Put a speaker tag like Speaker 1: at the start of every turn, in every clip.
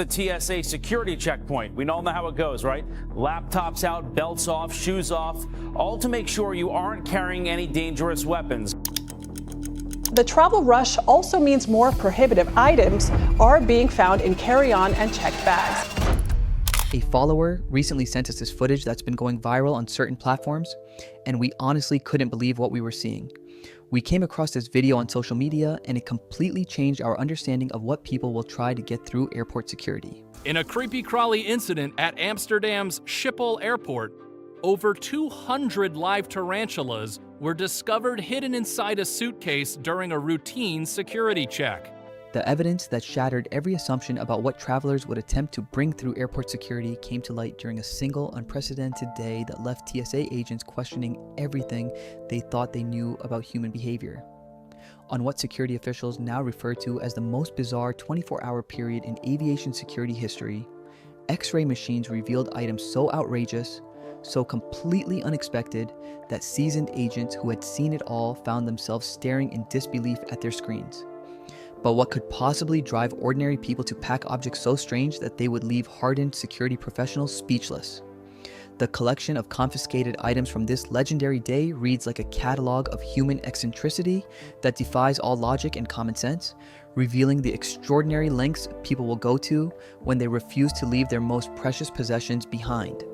Speaker 1: the TSA security checkpoint. We all know how it goes, right? Laptops out, belts off, shoes off, all to make sure you aren't carrying any dangerous weapons.
Speaker 2: The travel rush also means more prohibitive items are being found in carry-on and checked bags.
Speaker 3: A follower recently sent us this footage that's been going viral on certain platforms, and we honestly couldn't believe what we were seeing. We came across this video on social media, and it completely changed our understanding of what people will try to get through airport security.
Speaker 4: In a creepy-crawly incident at Amsterdam's Schiphol Airport, over 200 live tarantulas were discovered hidden inside a suitcase during a routine security check.
Speaker 3: The evidence that shattered every assumption about what travelers would attempt to bring through airport security came to light during a single unprecedented day that left TSA agents questioning everything they thought they knew about human behavior. On what security officials now refer to as the most bizarre 24-hour period in aviation security history, X-ray machines revealed items so outrageous, so completely unexpected, that seasoned agents who had seen it all found themselves staring in disbelief at their screens. But what could possibly drive ordinary people to pack objects so strange that they would leave hardened security professionals speechless? The collection of confiscated items from this legendary day reads like a catalog of human eccentricity that defies all logic and common sense, revealing the extraordinary lengths people will go to when they refuse to leave their most precious possessions behind.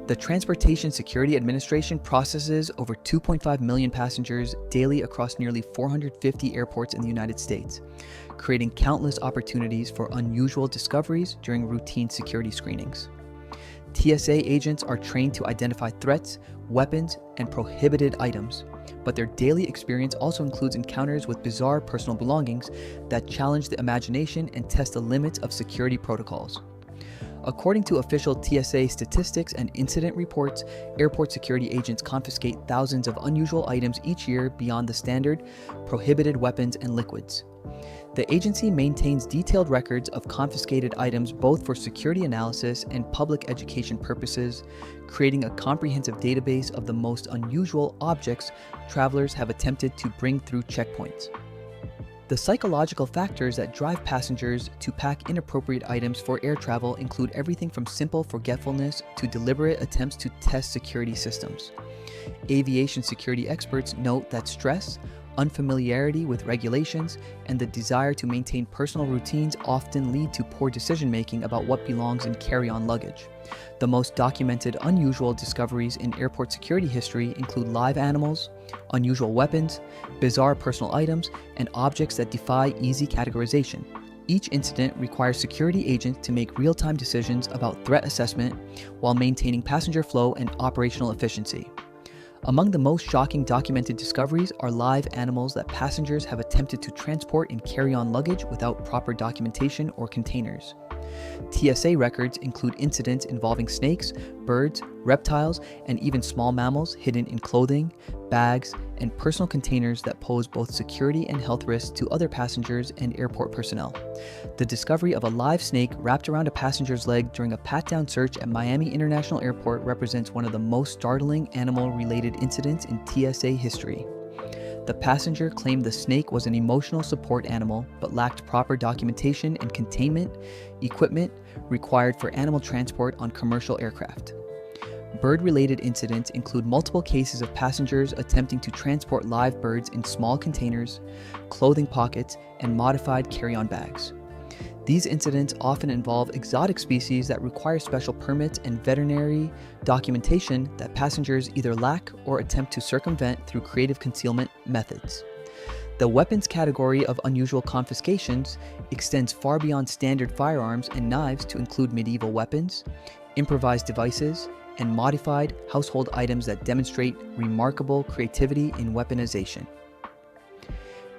Speaker 3: The Transportation Security Administration processes over 2.5 million passengers daily across nearly 450 airports in the United States, creating countless opportunities for unusual discoveries during routine security screenings. TSA agents are trained to identify threats, weapons, and prohibited items, but their daily experience also includes encounters with bizarre personal belongings that challenge the imagination and test the limits of security protocols. According to official TSA statistics and incident reports, airport security agents confiscate thousands of unusual items each year beyond the standard prohibited weapons and liquids. The agency maintains detailed records of confiscated items both for security analysis and public education purposes, creating a comprehensive database of the most unusual objects travelers have attempted to bring through checkpoints. The psychological factors that drive passengers to pack inappropriate items for air travel include everything from simple forgetfulness to deliberate attempts to test security systems. Aviation security experts note that stress, unfamiliarity with regulations, and the desire to maintain personal routines often lead to poor decision-making about what belongs in carry-on luggage. The most documented unusual discoveries in airport security history include live animals, unusual weapons, bizarre personal items, and objects that defy easy categorization. Each incident requires security agents to make real-time decisions about threat assessment while maintaining passenger flow and operational efficiency. Among the most shocking documented discoveries are live animals that passengers have attempted to transport in carry-on luggage without proper documentation or containers. TSA records include incidents involving snakes, birds, reptiles, and even small mammals hidden in clothing, bags, and personal containers that pose both security and health risks to other passengers and airport personnel. The discovery of a live snake wrapped around a passenger's leg during a pat-down search at Miami International Airport represents one of the most startling animal-related incidents in TSA history. The passenger claimed the snake was an emotional support animal but lacked proper documentation and containment equipment required for animal transport on commercial aircraft. Bird-related incidents include multiple cases of passengers attempting to transport live birds in small containers, clothing pockets, and modified carry-on bags. These incidents often involve exotic species that require special permits and veterinary documentation that passengers either lack or attempt to circumvent through creative concealment methods. The weapons category of unusual confiscations extends far beyond standard firearms and knives to include medieval weapons, improvised devices, and modified household items that demonstrate remarkable creativity in weaponization.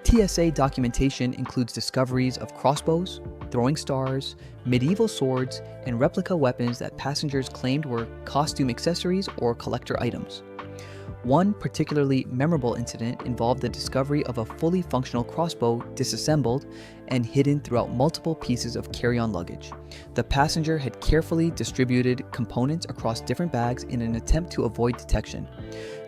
Speaker 3: TSA documentation includes discoveries of crossbows, throwing stars, medieval swords, and replica weapons that passengers claimed were costume accessories or collector items. One particularly memorable incident involved the discovery of a fully functional crossbow disassembled and hidden throughout multiple pieces of carry-on luggage. The passenger had carefully distributed components across different bags in an attempt to avoid detection,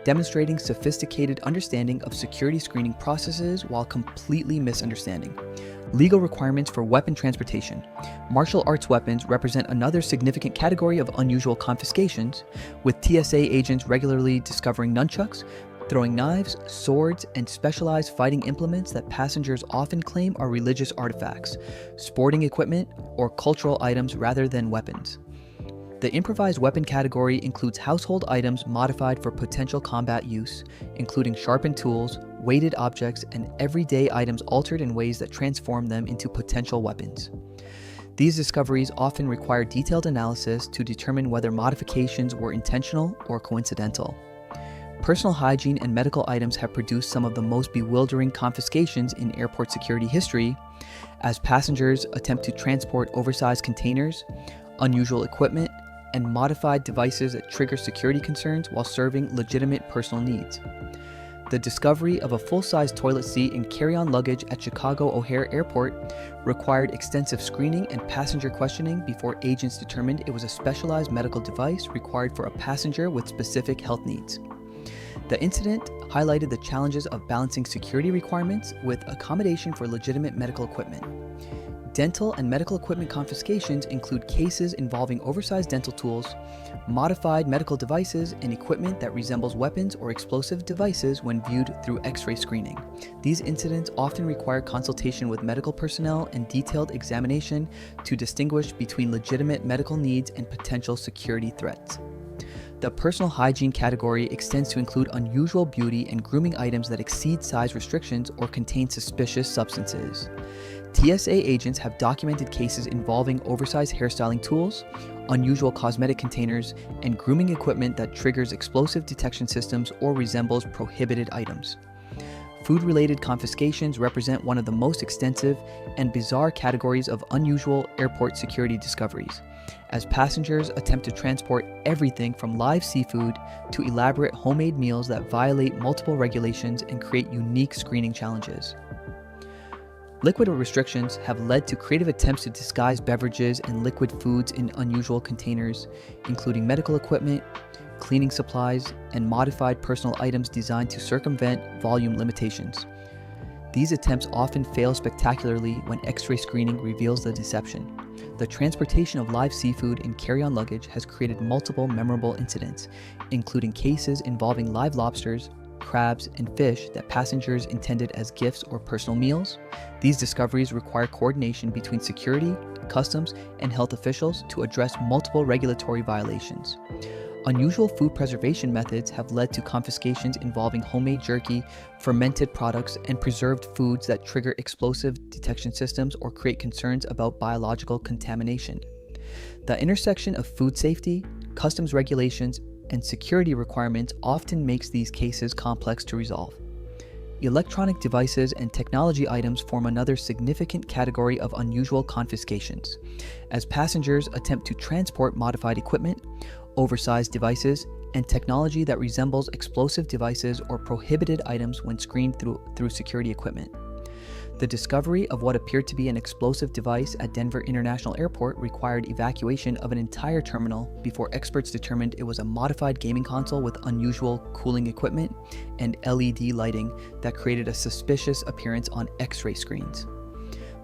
Speaker 3: demonstrating sophisticated understanding of security screening processes while completely misunderstanding. Legal requirements for weapon transportation. Martial arts weapons represent another significant category of unusual confiscations, with TSA agents regularly discovering nunchucks, throwing knives, swords, and specialized fighting implements that passengers often claim are religious artifacts, sporting equipment, or cultural items rather than weapons. The improvised weapon category includes household items modified for potential combat use, including sharpened tools, weighted objects, and everyday items altered in ways that transform them into potential weapons. These discoveries often require detailed analysis to determine whether modifications were intentional or coincidental. Personal hygiene and medical items have produced some of the most bewildering confiscations in airport security history, as passengers attempt to transport oversized containers, unusual equipment, and modified devices that trigger security concerns while serving legitimate personal needs. The discovery of a full-size toilet seat in carry-on luggage at Chicago O'Hare Airport required extensive screening and passenger questioning before agents determined it was a specialized medical device required for a passenger with specific health needs. The incident highlighted the challenges of balancing security requirements with accommodation for legitimate medical equipment. Dental and medical equipment confiscations include cases involving oversized dental tools, modified medical devices, and equipment that resembles weapons or explosive devices when viewed through X-ray screening. These incidents often require consultation with medical personnel and detailed examination to distinguish between legitimate medical needs and potential security threats. The personal hygiene category extends to include unusual beauty and grooming items that exceed size restrictions or contain suspicious substances. TSA agents have documented cases involving oversized hairstyling tools, unusual cosmetic containers, and grooming equipment that triggers explosive detection systems or resembles prohibited items. Food-related confiscations represent one of the most extensive and bizarre categories of unusual airport security discoveries, as passengers attempt to transport everything from live seafood to elaborate homemade meals that violate multiple regulations and create unique screening challenges. Liquid restrictions have led to creative attempts to disguise beverages and liquid foods in unusual containers, including medical equipment, cleaning supplies, and modified personal items designed to circumvent volume limitations. These attempts often fail spectacularly when X-ray screening reveals the deception. The transportation of live seafood in carry-on luggage has created multiple memorable incidents, including cases involving live lobsters, crabs, and fish that passengers intended as gifts or personal meals. These discoveries require coordination between security, customs, and health officials to address multiple regulatory violations. Unusual food preservation methods have led to confiscations involving homemade jerky, fermented products, and preserved foods that trigger explosive detection systems or create concerns about biological contamination. The intersection of food safety, customs regulations, and security requirements often makes these cases complex to resolve. Electronic devices and technology items form another significant category of unusual confiscations, as passengers attempt to transport modified equipment, oversized devices, and technology that resembles explosive devices or prohibited items when screened through security equipment. The discovery of what appeared to be an explosive device at Denver International Airport required evacuation of an entire terminal before experts determined it was a modified gaming console with unusual cooling equipment and LED lighting that created a suspicious appearance on X-ray screens.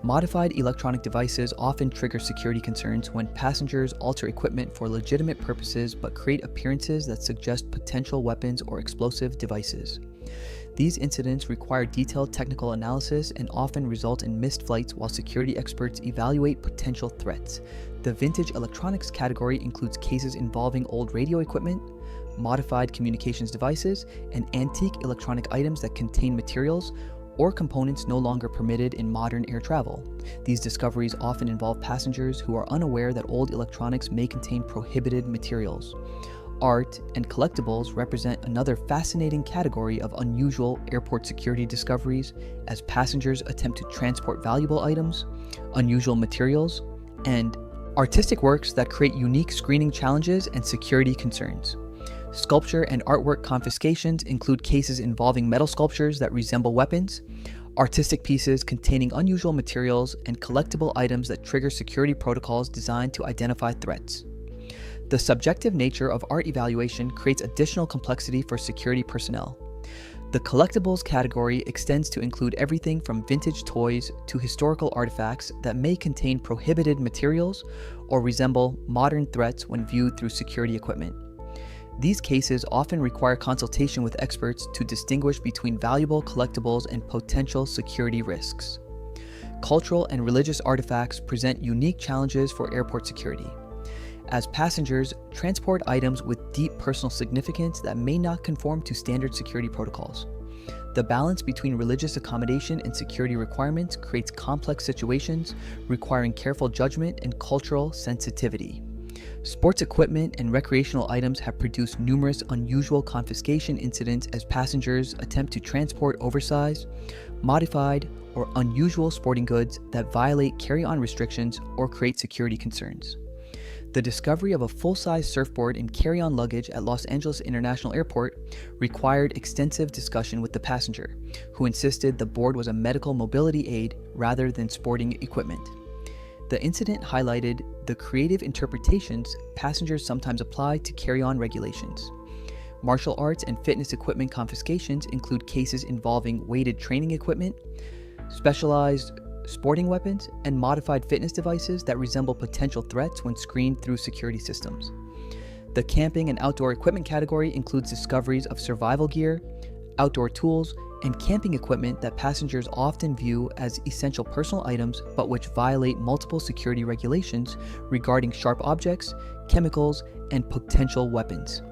Speaker 3: Modified electronic devices often trigger security concerns when passengers alter equipment for legitimate purposes but create appearances that suggest potential weapons or explosive devices. These incidents require detailed technical analysis and often result in missed flights while security experts evaluate potential threats. The vintage electronics category includes cases involving old radio equipment, modified communications devices, and antique electronic items that contain materials or components no longer permitted in modern air travel. These discoveries often involve passengers who are unaware that old electronics may contain prohibited materials. Art and collectibles represent another fascinating category of unusual airport security discoveries as passengers attempt to transport valuable items, unusual materials, and artistic works that create unique screening challenges and security concerns. Sculpture and artwork confiscations include cases involving metal sculptures that resemble weapons, artistic pieces containing unusual materials, and collectible items that trigger security protocols designed to identify threats. The subjective nature of art evaluation creates additional complexity for security personnel. The collectibles category extends to include everything from vintage toys to historical artifacts that may contain prohibited materials or resemble modern threats when viewed through security equipment. These cases often require consultation with experts to distinguish between valuable collectibles and potential security risks. Cultural and religious artifacts present unique challenges for airport security. As passengers transport items with deep personal significance that may not conform to standard security protocols. The balance between religious accommodation and security requirements creates complex situations requiring careful judgment and cultural sensitivity. Sports equipment and recreational items have produced numerous unusual confiscation incidents as passengers attempt to transport oversized, modified, or unusual sporting goods that violate carry-on restrictions or create security concerns. The discovery of a full-size surfboard and carry-on luggage at Los Angeles International Airport required extensive discussion with the passenger, who insisted the board was a medical mobility aid rather than sporting equipment. The incident highlighted the creative interpretations passengers sometimes apply to carry-on regulations. Martial arts and fitness equipment confiscations include cases involving weighted training equipment, specialized sporting weapons, and modified fitness devices that resemble potential threats when screened through security systems. The camping and outdoor equipment category includes discoveries of survival gear, outdoor tools, and camping equipment that passengers often view as essential personal items but which violate multiple security regulations regarding sharp objects, chemicals, and potential weapons.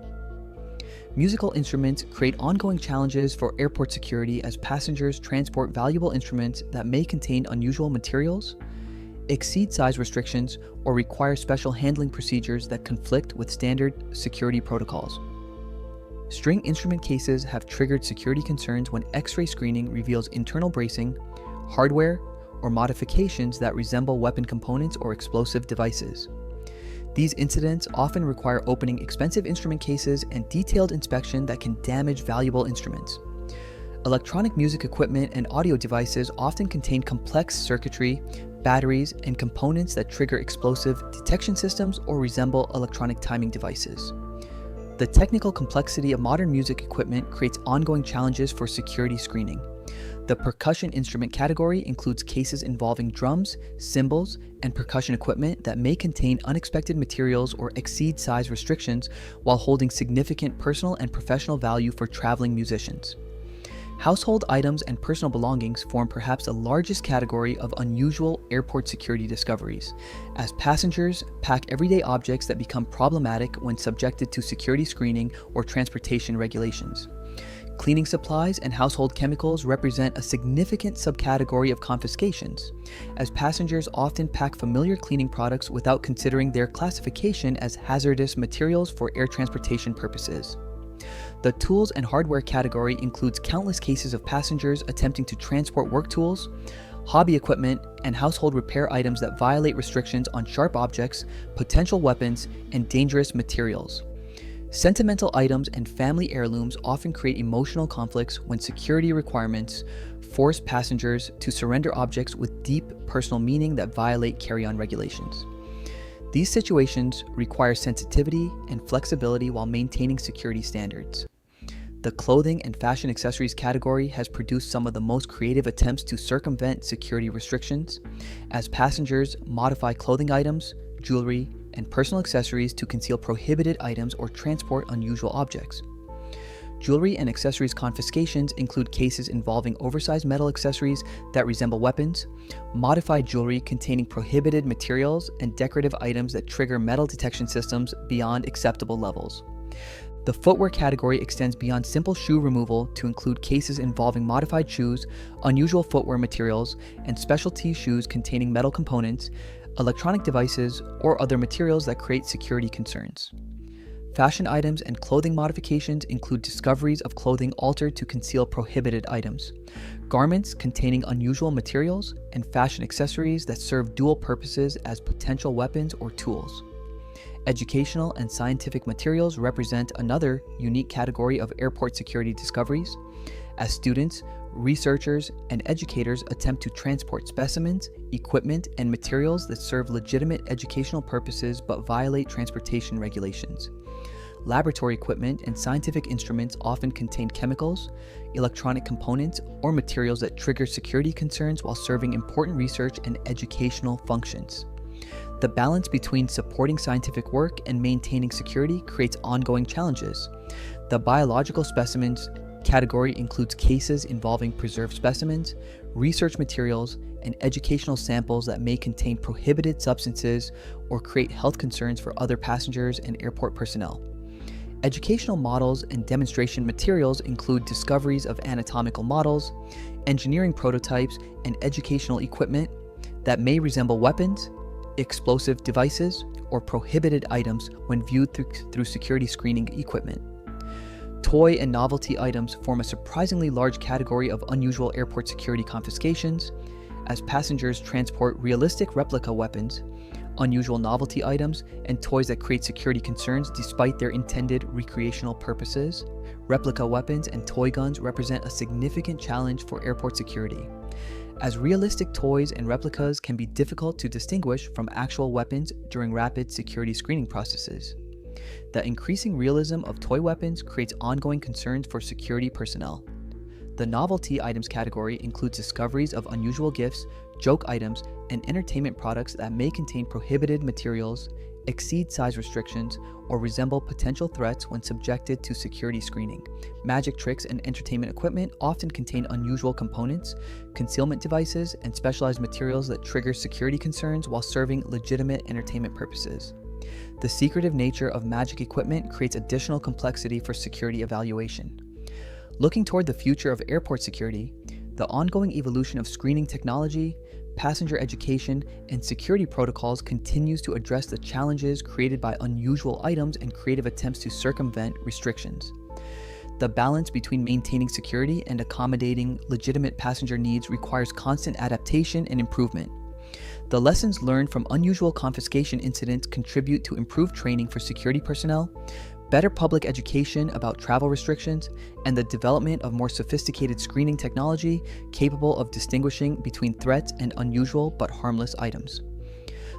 Speaker 3: Musical instruments create ongoing challenges for airport security as passengers transport valuable instruments that may contain unusual materials, exceed size restrictions, or require special handling procedures that conflict with standard security protocols. String instrument cases have triggered security concerns when X-ray screening reveals internal bracing, hardware, or modifications that resemble weapon components or explosive devices. These incidents often require opening expensive instrument cases and detailed inspection that can damage valuable instruments. Electronic music equipment and audio devices often contain complex circuitry, batteries, and components that trigger explosive detection systems or resemble electronic timing devices. The technical complexity of modern music equipment creates ongoing challenges for security screening. The percussion instrument category includes cases involving drums, cymbals, and percussion equipment that may contain unexpected materials or exceed size restrictions while holding significant personal and professional value for traveling musicians. Household items and personal belongings form perhaps the largest category of unusual airport security discoveries, as passengers pack everyday objects that become problematic when subjected to security screening or transportation regulations. Cleaning supplies and household chemicals represent a significant subcategory of confiscations, as passengers often pack familiar cleaning products without considering their classification as hazardous materials for air transportation purposes. The tools and hardware category includes countless cases of passengers attempting to transport work tools, hobby equipment, and household repair items that violate restrictions on sharp objects, potential weapons, and dangerous materials. Sentimental items and family heirlooms often create emotional conflicts when security requirements force passengers to surrender objects with deep personal meaning that violate carry-on regulations. These situations require sensitivity and flexibility while maintaining security standards. The clothing and fashion accessories category has produced some of the most creative attempts to circumvent security restrictions, as passengers modify clothing items, jewelry, and personal accessories to conceal prohibited items or transport unusual objects. Jewelry and accessories confiscations include cases involving oversized metal accessories that resemble weapons, modified jewelry containing prohibited materials, and decorative items that trigger metal detection systems beyond acceptable levels. The footwear category extends beyond simple shoe removal to include cases involving modified shoes, unusual footwear materials, and specialty shoes containing metal components, electronic devices, or other materials that create security concerns. Fashion items and clothing modifications include discoveries of clothing altered to conceal prohibited items, garments containing unusual materials, and fashion accessories that serve dual purposes as potential weapons or tools. Educational and scientific materials represent another unique category of airport security discoveries, as students, researchers, and educators attempt to transport specimens, equipment, and materials that serve legitimate educational purposes but violate transportation regulations. Laboratory equipment and scientific instruments often contain chemicals, electronic components, or materials that trigger security concerns while serving important research and educational functions. The balance between supporting scientific work and maintaining security creates ongoing challenges. The biological specimens category includes cases involving preserved specimens, research materials, and educational samples that may contain prohibited substances or create health concerns for other passengers and airport personnel. Educational models and demonstration materials include discoveries of anatomical models, engineering prototypes, and educational equipment that may resemble weapons, explosive devices, or prohibited items when viewed through security screening equipment. Toy and novelty items form a surprisingly large category of unusual airport security confiscations, as passengers transport realistic replica weapons, unusual novelty items, and toys that create security concerns despite their intended recreational purposes. Replica weapons and toy guns represent a significant challenge for airport security, as realistic toys and replicas can be difficult to distinguish from actual weapons during rapid security screening processes. The increasing realism of toy weapons creates ongoing concerns for security personnel. The novelty items category includes discoveries of unusual gifts, joke items, and entertainment products that may contain prohibited materials, exceed size restrictions, or resemble potential threats when subjected to security screening. Magic tricks and entertainment equipment often contain unusual components, concealment devices, and specialized materials that trigger security concerns while serving legitimate entertainment purposes. The secretive nature of magic equipment creates additional complexity for security evaluation. Looking toward the future of airport security, the ongoing evolution of screening technology, passenger education, and security protocols continues to address the challenges created by unusual items and creative attempts to circumvent restrictions. The balance between maintaining security and accommodating legitimate passenger needs requires constant adaptation and improvement. The lessons learned from unusual confiscation incidents contribute to improved training for security personnel, better public education about travel restrictions, and the development of more sophisticated screening technology capable of distinguishing between threats and unusual but harmless items.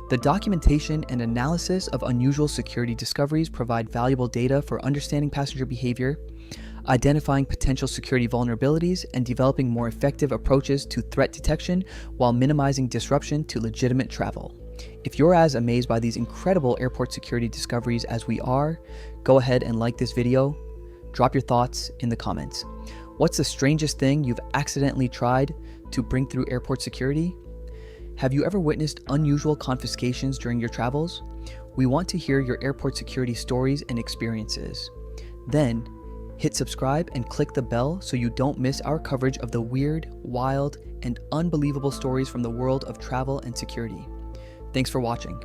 Speaker 3: The documentation and analysis of unusual security discoveries provide valuable data for understanding passenger behavior, identifying potential security vulnerabilities, and developing more effective approaches to threat detection while minimizing disruption to legitimate travel. If you're as amazed by these incredible airport security discoveries as we are, go ahead and like this video. Drop your thoughts in the comments. What's the strangest thing you've accidentally tried to bring through airport security? Have you ever witnessed unusual confiscations during your travels? We want to hear your airport security stories and experiences. Then, hit subscribe and click the bell so you don't miss our coverage of the weird, wild, and unbelievable stories from the world of travel and security. Thanks for watching.